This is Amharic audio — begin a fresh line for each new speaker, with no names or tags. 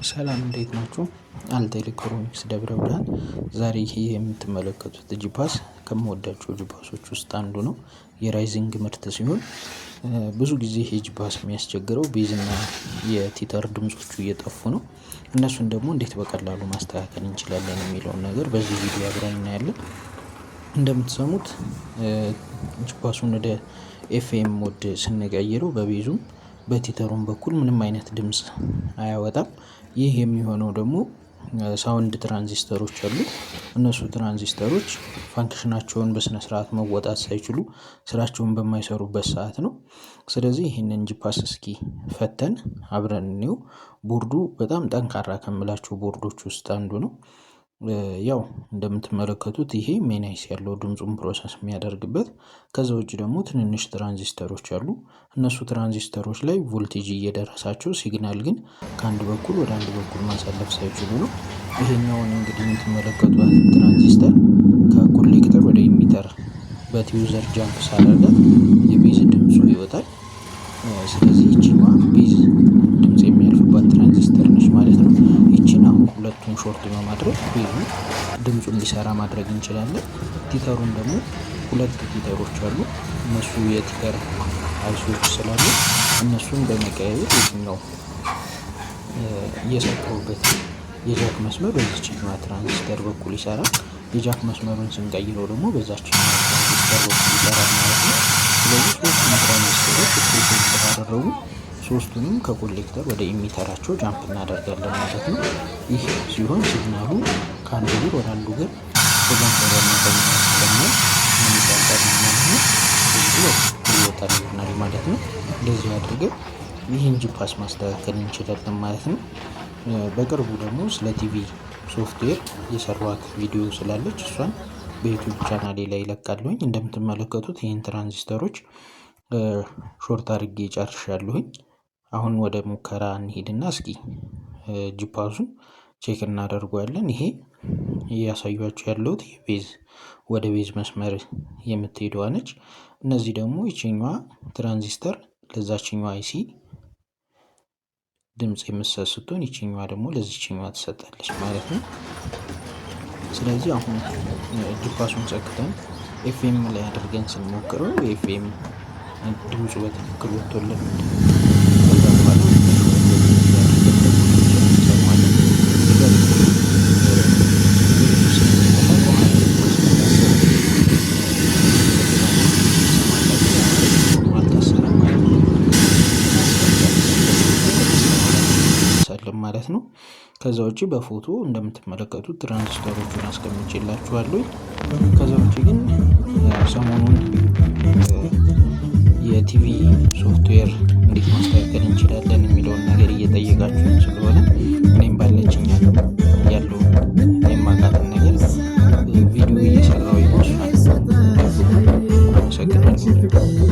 ሰላም እንዴት ናችሁ? አልታ ኤሌክትሮኒክስ ደብረ ብርሃን። ዛሬ ይሄ የምትመለከቱት ጂፓስ ከምወዳቸው ጂፓሶች ውስጥ አንዱ ነው። የራይዚንግ ምርት ሲሆን ብዙ ጊዜ ይሄ ጂፓስ የሚያስቸግረው ቤዝ እና የቲተር ድምጾቹ እየጠፉ ነው። እነሱን ደግሞ እንዴት በቀላሉ ማስተካከል እንችላለን የሚለውን ነገር በዚህ ቪዲዮ አብረን እናያለን። እንደምትሰሙት ጂፓሱን ወደ ኤፍኤም ሞድ ስንቀይረው በቤዙም በቲተሩም በኩል ምንም አይነት ድምጽ አያወጣም። ይህ የሚሆነው ደግሞ ሳውንድ ትራንዚስተሮች አሉ። እነሱ ትራንዚስተሮች ፋንክሽናቸውን በስነ ስርዓት መወጣት ሳይችሉ ስራቸውን በማይሰሩበት ሰዓት ነው። ስለዚህ ይህንን ጂፓስ እስኪ ፈተን አብረን እንየው። ቦርዱ በጣም ጠንካራ ከምላቸው ቦርዶች ውስጥ አንዱ ነው። ያው እንደምትመለከቱት ይሄ ሜናይስ ያለው ድምጹን ፕሮሰስ የሚያደርግበት። ከዛ ውጪ ደግሞ ትንንሽ ትራንዚስተሮች አሉ። እነሱ ትራንዚስተሮች ላይ ቮልቴጅ እየደረሳቸው ሲግናል ግን ከአንድ በኩል ወደ አንድ በኩል ማሳለፍ ሳይችሉ ነው። ይሄኛውን እንግዲህ የምትመለከቷት ትራንዚስተር ከኮሌክተር ወደ ኢሚተር በቲዩዘር ጃምፕ ሳደርጋት የቤዝ ድምፁ ይወጣል። ስለዚህ ይቺማ ቤዝ ድምጽ የሚያልፍባት ትራንዚስተር ነች ማለት ነው። ይቺን አሁን ሁለቱን ሾርት በማድረግ ቤዙ ድምፁን እንዲሰራ ማድረግ እንችላለን። ቲተሩን ደግሞ ሁለት ቲተሮች አሉ። እነሱ የቲተር አይሶች ስላሉ እነሱን በመቀያየር የትኛው እየሰካሁበት የጃክ መስመር በዚህኛዋ ትራንዚስተር በኩል ይሰራል። የጃክ መስመሩን ስንቀይረው ደግሞ በዛችኛዋ ትራንዚስተር በኩል ይሰራል ማለት ነው። ስለዚህ ሶስቱም ትራንዚስተሮች እኩል ስላደረጉ ሶስቱንም ከኮሌክተር ወደ ኢሚተራቸው ጃምፕ እናደርጋለን ማለት ነው። ይህ ሲሆን ሲግናሉ ከአንዱ ግር ወደ አንዱ ግር በጃምፐር አማካኝነት ስለሚሆን ምን ይባላል ማለት ነው። ይወጣልናል ማለት ነው። እንደዚህ አድርገን ይህን ጂፓስ ማስተካከል እንችላለን ማለት ነው። በቅርቡ ደግሞ ስለ ቲቪ ሶፍትዌር የሰራኋት ቪዲዮ ስላለች እሷን በዩቲዩብ ቻናሌ ላይ እለቃለሁኝ። እንደምትመለከቱት ይህን ትራንዚስተሮች ሾርት አድርጌ ጨርሻለሁኝ። አሁን ወደ ሙከራ እንሂድና እስኪ ጂፓሱን ቼክ እናደርገዋለን። ይሄ እያሳያችሁ ያለሁት የቤዝ ወደ ቤዝ መስመር የምትሄደዋ ነች። እነዚህ ደግሞ ይቺኛዋ ትራንዚስተር ለዛችኛዋ አይሲ ድምጽ የምትሰጥ ስትሆን ይቺኛዋ ደግሞ ለዚችኛዋ ትሰጣለች ማለት ነው። ስለዚህ አሁን ጂፓሱን ሰክተን ኤፍኤም ላይ አድርገን ስንሞክረው ኤፍኤም ድምፁ በትክክል ወጥቶልን ማለት ነው። ከዛ ውጪ በፎቶ እንደምትመለከቱት ትራንዚስተሮቹን አስቀምጬላችኋለሁ። ከዛ ውጪ ግን ሰሞኑን የቲቪ ሶፍትዌር እንዴት ማስተካከል እንችላለን የሚለውን ነገር እየጠየቃችሁኝ ስለሆነ እኔም ባለችኝ ያለው የማውቃትን ነገር ቪዲዮ እየሰራሁ ነው። አመሰግናለሁ።